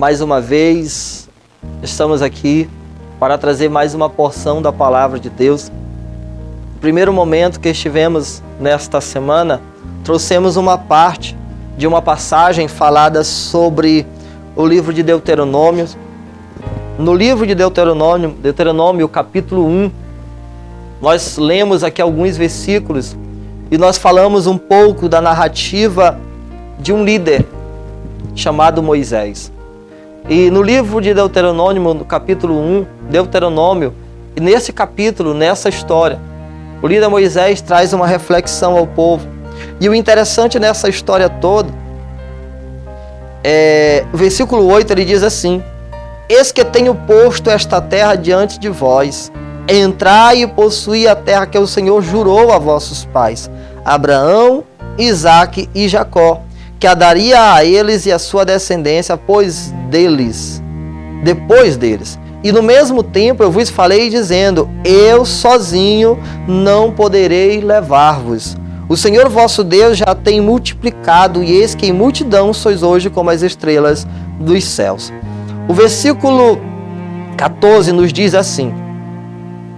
Mais uma vez, estamos aqui para trazer mais uma porção da Palavra de Deus. No primeiro momento que estivemos nesta semana, trouxemos uma parte de uma passagem falada sobre o livro de Deuteronômio. No livro de Deuteronômio capítulo 1, nós lemos aqui alguns versículos e nós falamos um pouco da narrativa de um líder chamado Moisés. E no livro de Deuteronômio, no capítulo 1, Deuteronômio, e nesse capítulo, nessa história, o líder Moisés traz uma reflexão ao povo. E o interessante nessa história toda, o versículo 8, ele diz assim: eis que tenho posto esta terra diante de vós, entrai e possuí a terra que o Senhor jurou a vossos pais, Abraão, Isaque e Jacó, que a daria a eles e a sua descendência depois deles. E no mesmo tempo eu vos falei dizendo: eu sozinho não poderei levar-vos. O Senhor vosso Deus já tem multiplicado, e eis que em multidão sois hoje como as estrelas dos céus. O versículo 14 nos diz assim: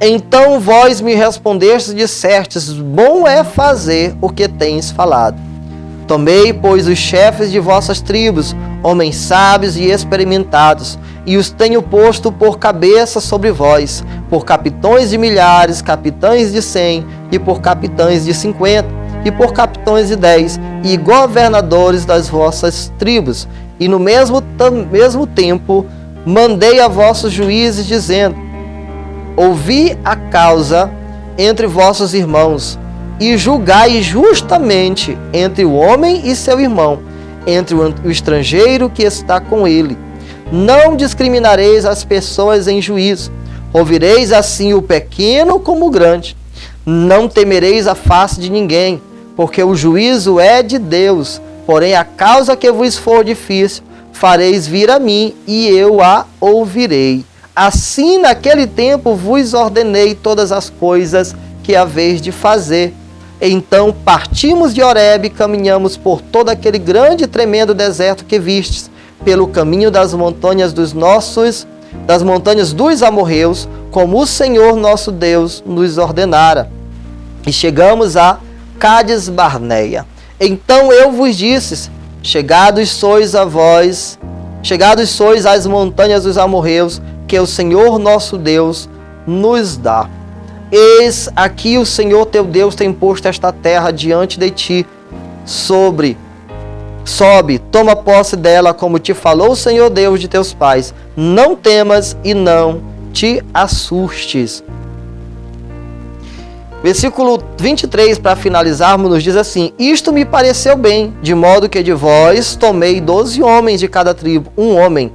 então vós me respondestes e dissestes: bom é fazer o que tens falado. Tomei, pois, os chefes de vossas tribos, homens sábios e experimentados, e os tenho posto por cabeça sobre vós, por capitães de milhares, capitães de 100, e por capitães de 50, e por capitães de 10, e governadores das vossas tribos. E no mesmo tempo mandei a vossos juízes, dizendo: ouvi a causa entre vossos irmãos, e julgai justamente entre o homem e seu irmão, entre o estrangeiro que está com ele. Não discriminareis as pessoas em juízo. Ouvireis assim o pequeno como o grande. Não temereis a face de ninguém, porque o juízo é de Deus. Porém, a causa que vos for difícil, fareis vir a mim, e eu a ouvirei. Assim, naquele tempo, vos ordenei todas as coisas que haveis de fazer. Então partimos de Horebe e caminhamos por todo aquele grande e tremendo deserto que vistes, pelo caminho das montanhas dos amorreus, como o Senhor nosso Deus nos ordenara. E chegamos a Cádiz Barneia. Então eu vos disse: chegados sois às montanhas dos amorreus, que o Senhor nosso Deus nos dá. Eis aqui o Senhor teu Deus tem posto esta terra diante de ti. Sobe, toma posse dela, como te falou o Senhor Deus de teus pais. Não temas e não te assustes. Versículo 23, para finalizarmos, nos diz assim: isto me pareceu bem, de modo que de vós tomei 12 homens de cada tribo, um homem.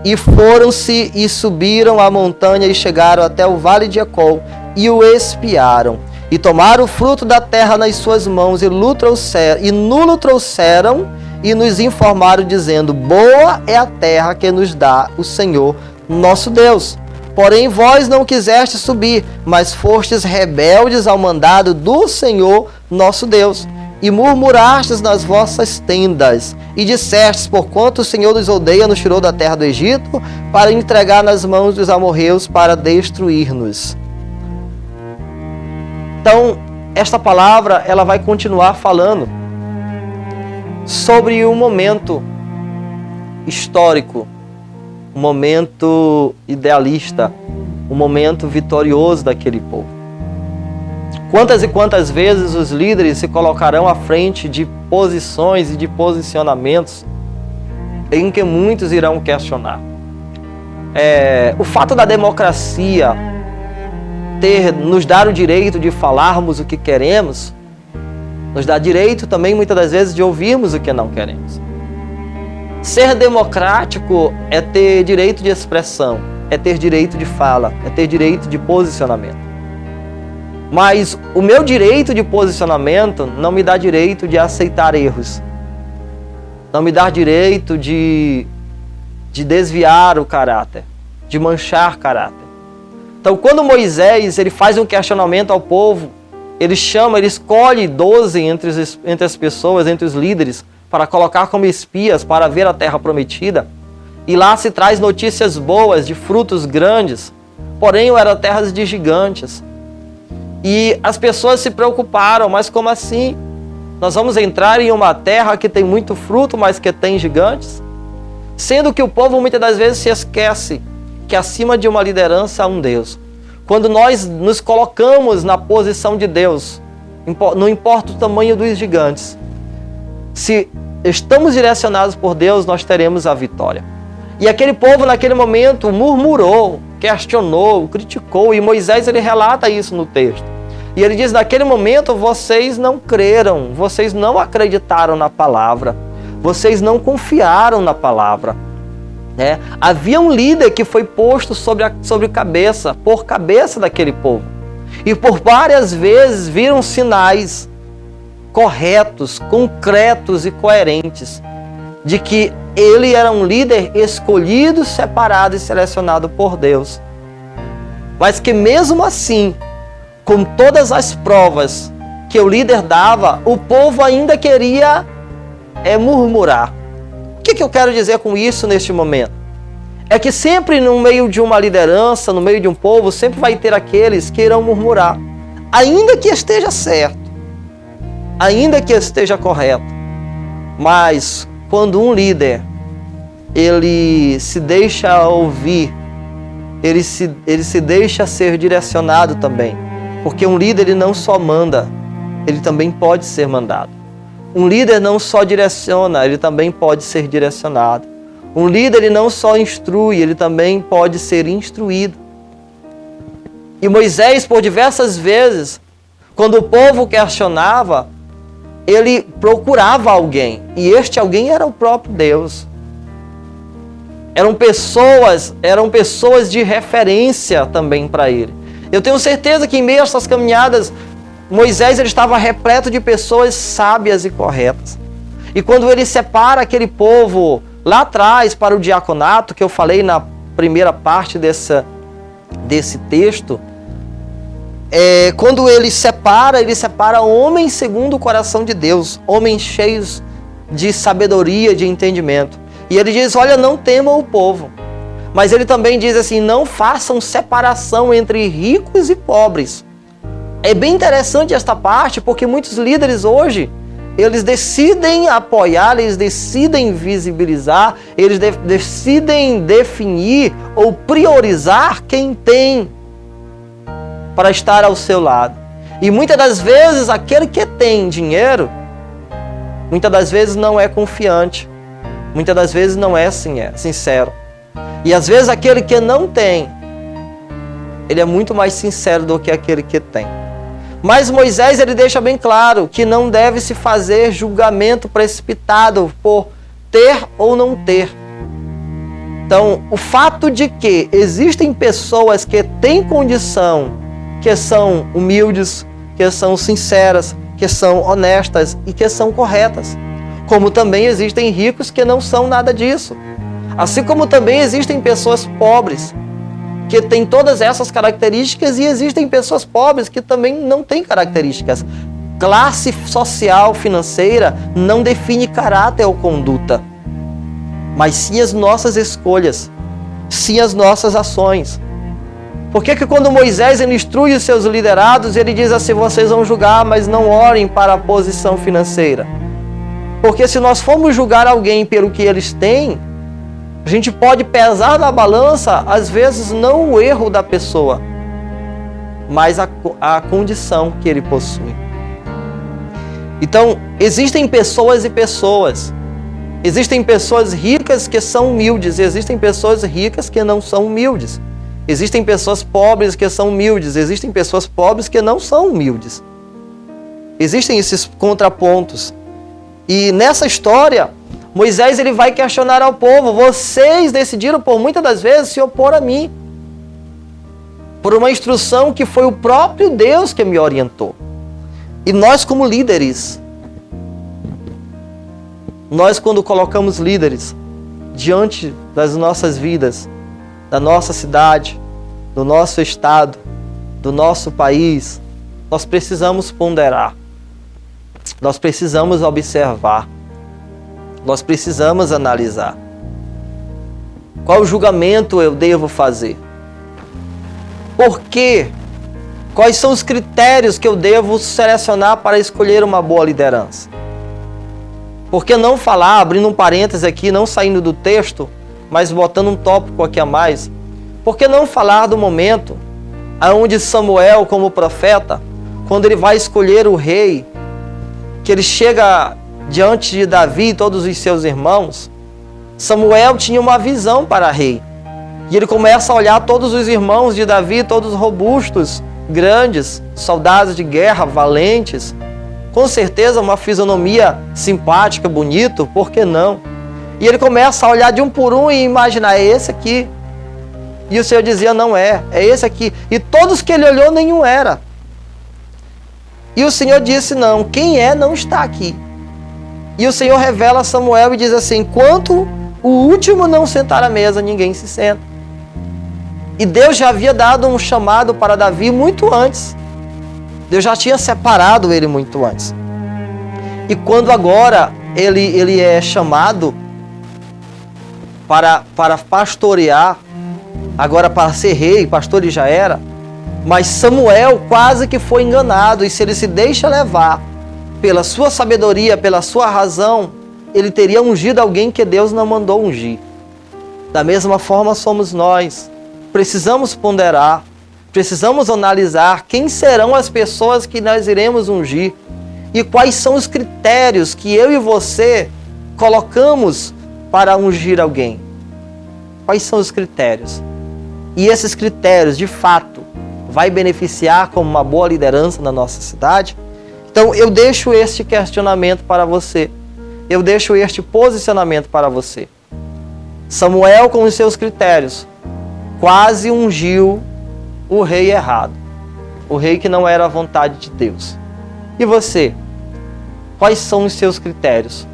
E foram-se e subiram a montanha e chegaram até o vale de Ecol, e o espiaram, e tomaram o fruto da terra nas suas mãos, e nulo trouxeram, e nos informaram, dizendo: boa é a terra que nos dá o Senhor nosso Deus. Porém vós não quisestes subir, mas fostes rebeldes ao mandado do Senhor nosso Deus, e murmurastes nas vossas tendas, e dissestes: porquanto o Senhor nos odeia, nos tirou da terra do Egito, para entregar nas mãos dos amorreus, para destruir-nos. Então, esta palavra, ela vai continuar falando sobre um momento histórico, um momento idealista, um momento vitorioso daquele povo. Quantas e quantas vezes os líderes se colocarão à frente de posições e de posicionamentos em que muitos irão questionar. O fato da democracia nos dar o direito de falarmos o que queremos, nos dá direito também muitas das vezes de ouvirmos o que não queremos. Ser democrático é ter direito de expressão, é ter direito de fala, é ter direito de posicionamento. Mas o meu direito de posicionamento não me dá direito de aceitar erros, não me dá direito de desviar o caráter, de manchar caráter. Então, quando Moisés ele faz um questionamento ao povo, ele escolhe 12 entre as pessoas, entre os líderes, para colocar como espias para ver a terra prometida. E lá se traz notícias boas de frutos grandes, porém eram terras de gigantes. E as pessoas se preocuparam, mas como assim? Nós vamos entrar em uma terra que tem muito fruto, mas que tem gigantes? Sendo que o povo muitas das vezes se esquece que acima de uma liderança há um Deus. Quando nós nos colocamos na posição de Deus, não importa o tamanho dos gigantes, se estamos direcionados por Deus, nós teremos a vitória. E aquele povo naquele momento murmurou, questionou, criticou, e Moisés ele relata isso no texto. E ele diz, naquele momento vocês não creram, vocês não acreditaram na palavra, vocês não confiaram na palavra. Havia um líder que foi posto sobre cabeça, por cabeça daquele povo. E por várias vezes viram sinais corretos, concretos e coerentes de que ele era um líder escolhido, separado e selecionado por Deus. Mas que mesmo assim, com todas as provas que o líder dava, o povo ainda queria murmurar. O que eu quero dizer com isso neste momento? É que sempre no meio de uma liderança, no meio de um povo, sempre vai ter aqueles que irão murmurar, ainda que esteja certo, ainda que esteja correto. Mas quando um líder, ele se deixa ouvir, ele se deixa ser direcionado também, porque um líder ele não só manda, ele também pode ser mandado. Um líder não só direciona, ele também pode ser direcionado. Um líder ele não só instrui, ele também pode ser instruído. E Moisés, por diversas vezes, quando o povo questionava, ele procurava alguém, e este alguém era o próprio Deus. Eram pessoas de referência também para ele. Eu tenho certeza que em meio a essas caminhadas, Moisés ele estava repleto de pessoas sábias e corretas. E quando ele separa aquele povo lá atrás para o diaconato, que eu falei na primeira parte desse texto, quando ele separa homens segundo o coração de Deus, homens cheios de sabedoria, de entendimento. E ele diz, olha, não temam o povo. Mas ele também diz assim, não façam separação entre ricos e pobres. É bem interessante esta parte, porque muitos líderes hoje, eles decidem apoiar, eles decidem visibilizar, eles decidem definir ou priorizar quem tem para estar ao seu lado. E muitas das vezes aquele que tem dinheiro, muitas das vezes não é confiante, muitas das vezes não é sincero. E às vezes aquele que não tem, ele é muito mais sincero do que aquele que tem. Mas Moisés ele deixa bem claro que não deve se fazer julgamento precipitado por ter ou não ter. Então, o fato de que existem pessoas que têm condição, que são humildes, que são sinceras, que são honestas e que são corretas. Como também existem ricos que não são nada disso. Assim como também existem pessoas pobres que têm todas essas características e existem pessoas pobres que também não têm características. Classe social, financeira não define caráter ou conduta, mas sim as nossas escolhas, sim as nossas ações. Por que quando Moisés ele instrui os seus liderados, ele diz assim, vocês vão julgar, mas não olhem para a posição financeira? Porque se nós formos julgar alguém pelo que eles têm, a gente pode pesar na balança, às vezes, não o erro da pessoa, mas a condição que ele possui. Então, existem pessoas e pessoas. Existem pessoas ricas que são humildes, e existem pessoas ricas que não são humildes. Existem pessoas pobres que são humildes, existem pessoas pobres que não são humildes. Existem esses contrapontos. E nessa história, Moisés ele vai questionar ao povo, vocês decidiram por muitas das vezes se opor a mim, por uma instrução que foi o próprio Deus que me orientou. E nós como líderes, nós quando colocamos líderes diante das nossas vidas, da nossa cidade, do nosso estado, do nosso país, nós precisamos ponderar, nós precisamos observar, nós precisamos analisar. Qual julgamento eu devo fazer? Por quê? Quais são os critérios que eu devo selecionar para escolher uma boa liderança? Por que não falar, abrindo um parêntese aqui, não saindo do texto, mas botando um tópico aqui a mais? Por que não falar do momento onde Samuel, como profeta, quando ele vai escolher o rei, que ele chega diante de Davi e todos os seus irmãos, Samuel tinha uma visão para rei. E ele começa a olhar todos os irmãos de Davi, todos robustos, grandes, soldados de guerra, valentes. Com certeza uma fisionomia simpática, bonito, por que não? E ele começa a olhar de um por um e imaginar, é esse aqui. E o Senhor dizia, não é esse aqui. E todos que ele olhou, nenhum era. E o Senhor disse, não, quem é não está aqui. E o Senhor revela a Samuel e diz assim, enquanto o último não sentar à mesa, ninguém se senta. E Deus já havia dado um chamado para Davi muito antes. Deus já tinha separado ele muito antes. E quando agora ele é chamado para pastorear, agora para ser rei, pastor ele já era, mas Samuel quase que foi enganado, e se ele se deixa levar pela sua sabedoria, pela sua razão, ele teria ungido alguém que Deus não mandou ungir. Da mesma forma somos nós. Precisamos ponderar, precisamos analisar quem serão as pessoas que nós iremos ungir e quais são os critérios que eu e você colocamos para ungir alguém. Quais são os critérios? E esses critérios, de fato, vai beneficiar como uma boa liderança na nossa cidade? Então, eu deixo este questionamento para você. Eu deixo este posicionamento para você. Samuel, com os seus critérios, quase ungiu o rei errado. O rei que não era a vontade de Deus. E você? Quais são os seus critérios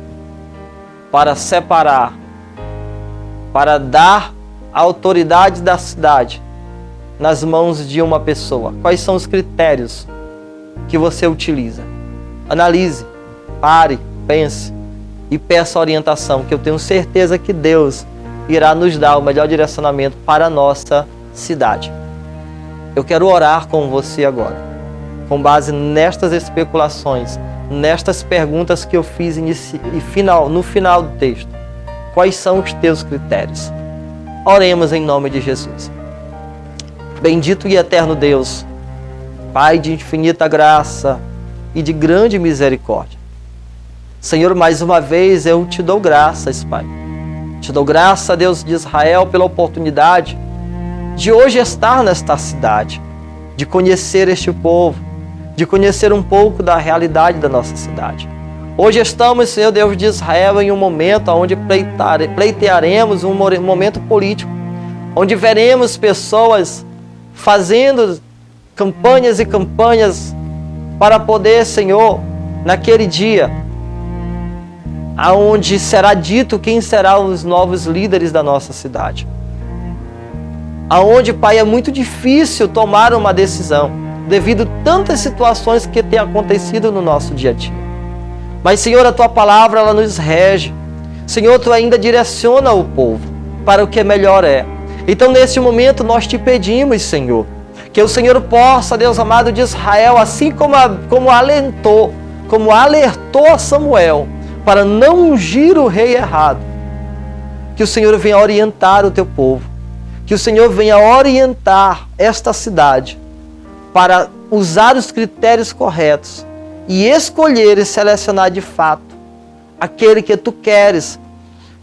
para separar, para dar a autoridade da cidade nas mãos de uma pessoa? Quais são os critérios que você utiliza? Analise, pare, pense e peça orientação, que eu tenho certeza que Deus irá nos dar o melhor direcionamento para a nossa cidade. Eu quero orar com você agora, com base nestas especulações, nestas perguntas que eu fiz no final do texto. Quais são os teus critérios? Oremos em nome de Jesus. Bendito e eterno Deus, Pai de infinita graça e de grande misericórdia. Senhor, mais uma vez eu te dou graças, Pai. Te dou graça, Deus de Israel, pela oportunidade de hoje estar nesta cidade, de conhecer este povo, de conhecer um pouco da realidade da nossa cidade. Hoje estamos, Senhor Deus de Israel, em um momento onde pleitearemos um momento político, onde veremos pessoas fazendo campanhas e campanhas para poder, Senhor, naquele dia, aonde será dito quem serão os novos líderes da nossa cidade. Aonde, Pai, é muito difícil tomar uma decisão, devido a tantas situações que têm acontecido no nosso dia a dia. Mas, Senhor, a Tua palavra, ela nos rege. Senhor, Tu ainda direciona o povo para o que melhor é. Então, nesse momento, nós te pedimos, Senhor, que o Senhor possa, Deus amado de Israel, assim como alertou a Samuel, para não ungir o rei errado, que o Senhor venha orientar o Teu povo, que o Senhor venha orientar esta cidade para usar os critérios corretos e escolher e selecionar de fato aquele que Tu queres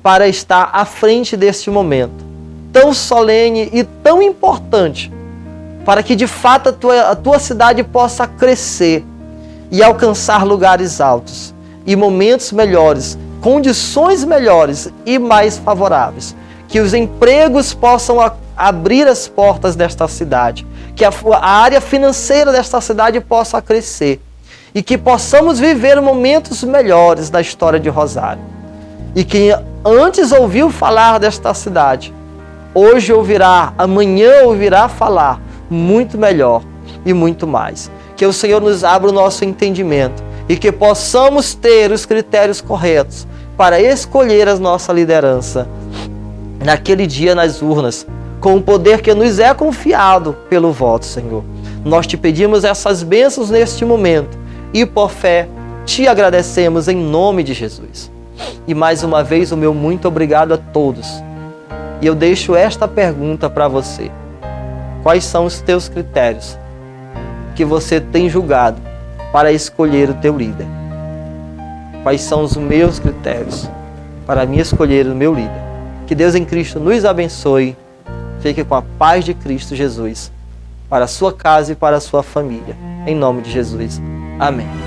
para estar à frente deste momento tão solene e tão importante, para que de fato a tua cidade possa crescer e alcançar lugares altos e momentos melhores, condições melhores e mais favoráveis. Que os empregos possam abrir as portas desta cidade, que a área financeira desta cidade possa crescer e que possamos viver momentos melhores da história de Rosário. E quem antes ouviu falar desta cidade, hoje ouvirá, amanhã ouvirá falar muito melhor e muito mais. Que o Senhor nos abra o nosso entendimento e que possamos ter os critérios corretos para escolher a nossa liderança naquele dia nas urnas, com o poder que nos é confiado pelo voto, Senhor. Nós te pedimos essas bênçãos neste momento e por fé te agradecemos em nome de Jesus. E mais uma vez o meu muito obrigado a todos. E eu deixo esta pergunta para você. Quais são os teus critérios que você tem julgado para escolher o teu líder? Quais são os meus critérios para me escolher o meu líder? Que Deus em Cristo nos abençoe. Fique com a paz de Cristo Jesus para a sua casa e para a sua família. Em nome de Jesus. Amém.